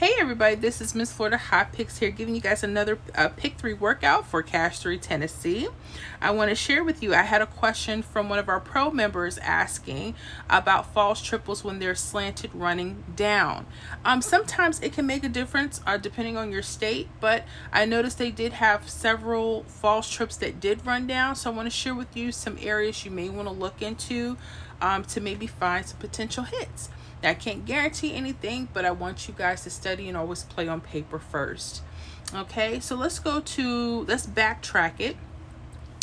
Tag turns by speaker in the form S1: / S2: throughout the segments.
S1: Hey everybody, this is Miss Florida Hot Picks here, giving you guys another Pick 3 workout for Cash 3 Tennessee. I want to share with you, I had a question from one of our pro members asking about false triples when they're slanted running down. Sometimes it can make a difference depending on your state, but I noticed they did have several false trips that did run down, so I want to share with you some areas you may want to look into to maybe find some potential hits. Now, I can't guarantee anything, but I want you guys to study and always play on paper first. Okay, so let's backtrack it.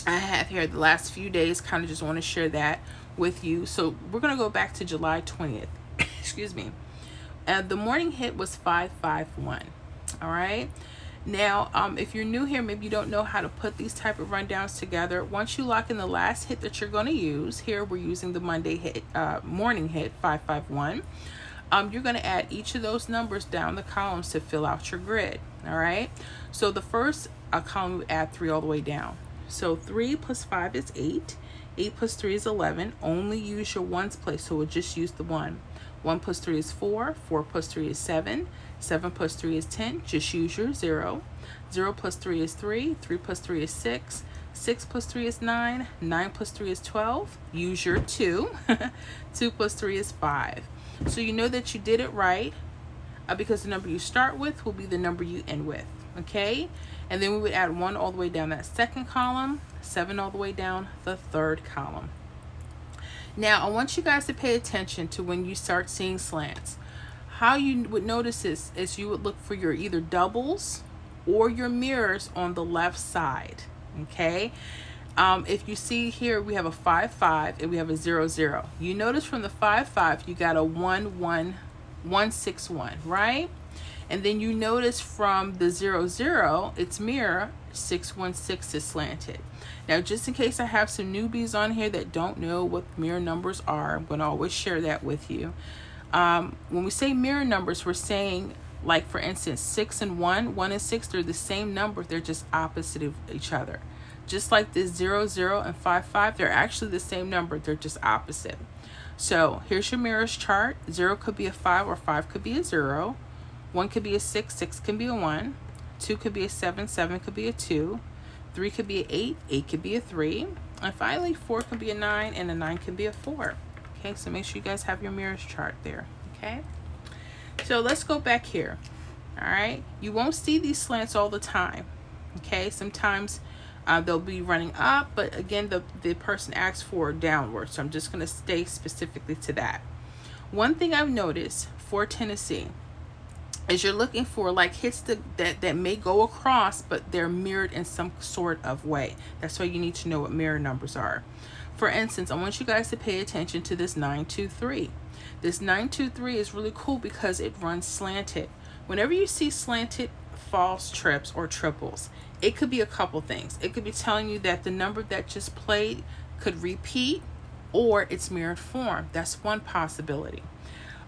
S1: I have here the last few days, kind of just want to share that with you. So we're going to go back to July 20th. Excuse me. The morning hit was 551. All right. Now, if you're new here, maybe you don't know how to put these type of rundowns together. Once you lock in the last hit that you're going to use, here we're using the Monday hit, morning hit, 551. You're going to add each of those numbers down the columns to fill out your grid. All right. So the first column, we add 3 all the way down. So 3 plus 5 is 8. 8 plus 3 is 11. Only use your ones place, so we'll just use the 1. 1 plus 3 is 4. 4 plus 3 is 7. 7 plus 3 is 10. Just use your 0. 0 plus 3 is 3. 3 plus 3 is 6. 6 plus 3 is 9. 9 plus 3 is 12. Use your 2. 2 plus 3 is 5. So you know that you did it right because the number you start with will be the number you end with. Okay? And then we would add 1 all the way down that second column. 7 all the way down the third column. Now, I want you guys to pay attention to when you start seeing slants. How you would notice this is you would look for your either doubles or your mirrors on the left side. Okay? If you see here, we have a 5-5 and we have a 0-0. You notice from the 5-5, you got a 1-1-1-6-1, right? And then you notice from the 0-0, its mirror 6-1-6 is slanted. Now, just in case I have some newbies on here that don't know what mirror numbers are, I'm going to always share that with you. When we say mirror numbers, we're saying, like, for instance, 6 and 1, 1 and 6, they're the same number. They're just opposite of each other. Just like this 0-0 and 5-5, they're actually the same number. They're just opposite. So here's your mirrors chart. 0 could be a 5 or 5 could be a 0. 1 could be a 6, 6 can be a 1. 2 could be a 7, 7 could be a 2. 3 could be an 8, 8 could be a 3. And finally, 4 could be a 9, and a 9 could be a 4. Okay, so make sure you guys have your mirrors chart there. Okay, so let's go back here. All right, you won't see these slants all the time. Okay, sometimes they'll be running up, but again, the person asked for downward, so I'm just going to stay specifically to that. One thing I've noticed for Tennessee is you're looking for like hits that may go across, but they're mirrored in some sort of way. That's why you need to know what mirror numbers are. For instance, I want you guys to pay attention to this 9-2-3. This 9-2-3 is really cool because it runs slanted. Whenever you see slanted false trips or triples, it could be a couple things. It could be telling you that the number that just played could repeat, or it's mirrored form. That's one possibility.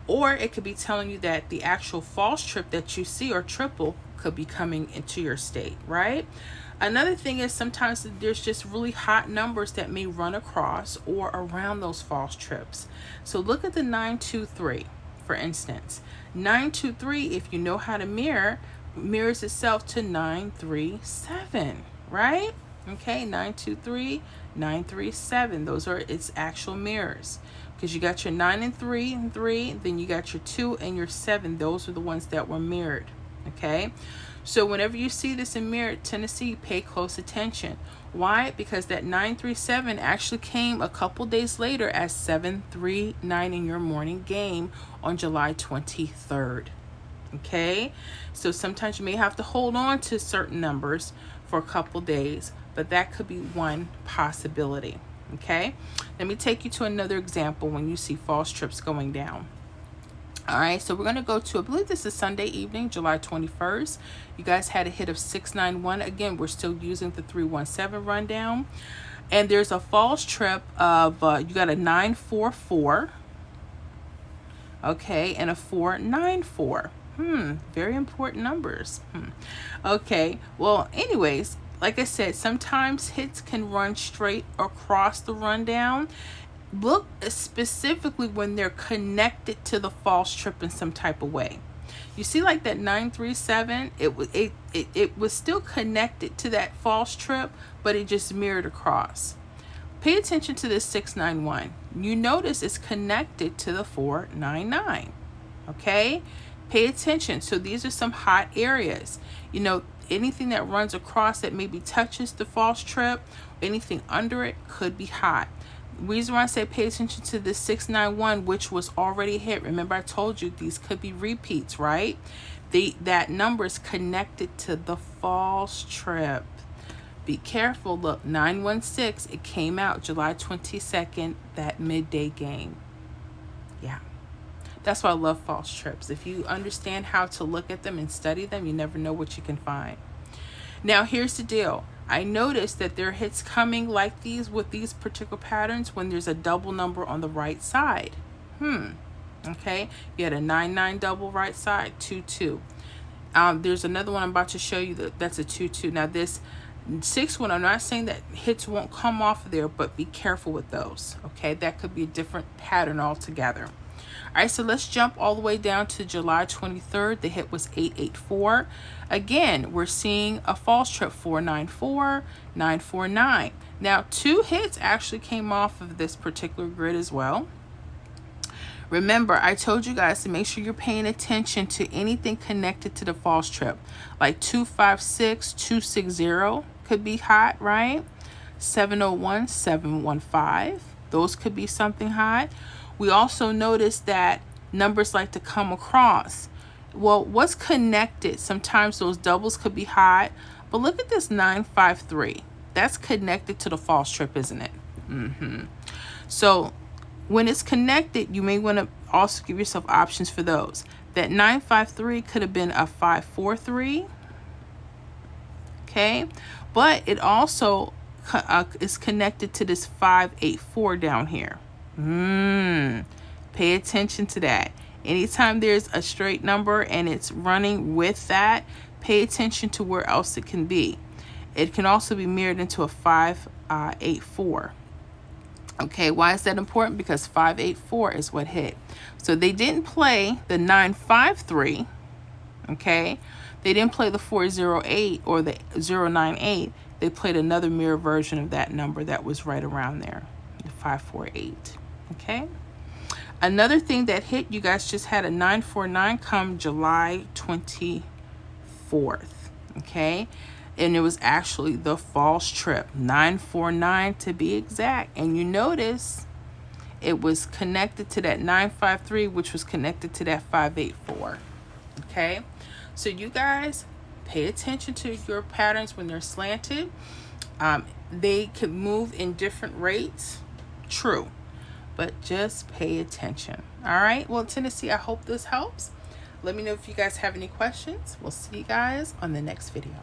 S1: Or it could be telling you that the actual false trip that you see or triple could be coming into your state, right? Another thing is sometimes there's just really hot numbers that may run across or around those false trips. So look at the 9-2-3, for instance. 9-2-3, if you know how to mirror, mirrors itself to 9-3-7, right? Okay, 9-2-3, 9-3-7. Those are its actual mirrors. Because you got your 9 and 3 and 3, then you got your 2 and your 7. Those are the ones that were mirrored. Okay, so whenever you see this in mirrored Tennessee, pay close attention. Why? Because that 9-3-7 actually came a couple days later as 7-3-9 in your morning game on July 23rd. Okay, so sometimes you may have to hold on to certain numbers for a couple days, but that could be one possibility. Okay, let me take you to another example when you see false trips going down. All right, so we're going to go to, I believe this is Sunday evening, July 21st. You guys had a hit of 691. Again, we're still using the 317 rundown. And there's a false trip of, you got a 944. Okay, and a 494. Very important numbers. Okay, well, anyways, like I said, sometimes hits can run straight across the rundown. Look specifically when they're connected to the false trip in some type of way. You see, like that 937, it was still connected to that false trip, but it just mirrored across. Pay attention to this 691. You notice it's connected to the 499. Okay? Pay attention. So these are some hot areas. You know, anything that runs across that maybe touches the false trip, anything under it could be hot. The reason why I say pay attention to this 691, which was already hit. Remember, I told you these could be repeats, right? That number is connected to the false trip. Be careful. Look, 916, it came out July 22nd, that midday game. Yeah. That's why I love false trips. If you understand how to look at them and study them, you never know what you can find. Now, here's the deal. I noticed that there are hits coming like these with these particular patterns when there's a double number on the right side. Okay. You had a 9-9 double right side, 2-2. There's another one I'm about to show you that's a 2-2. Now, this 6-1, I'm not saying that hits won't come off of there, but be careful with those. Okay. That could be a different pattern altogether. All right, so let's jump all the way down to July 23rd. The hit was 884. Again, we're seeing a false trip, 494, 949. Now, 2 hits actually came off of this particular grid as well. Remember, I told you guys to make sure you're paying attention to anything connected to the false trip. Like 256, 260 could be hot, right? 701, 715. Those could be something hot. We also noticed that numbers like to come across. Well, what's connected? Sometimes those doubles could be hot. But look at this 953. That's connected to the false trip, isn't it? So when it's connected, you may want to also give yourself options for those. That 953 could have been a 543. Okay. But it also is connected to this 584 down here. Pay attention to that. Anytime there's a straight number and it's running with that, pay attention to where else it can be. It can also be mirrored into a 584. Okay, why is that important? Because 584 is what hit. So they didn't play the 953. Okay, they didn't play the 408 or the 098. They played another mirror version of that number that was right around there, the 548. Okay. Another thing that hit, you guys just had a 949 come July 24th. Okay. And it was actually the false trip, 949 to be exact. And you notice it was connected to that 953, which was connected to that 584. Okay. So you guys pay attention to your patterns when they're slanted. They could move in different rates. True. But just pay attention. All right. Well, Tennessee, I hope this helps. Let me know if you guys have any questions. We'll see you guys on the next video.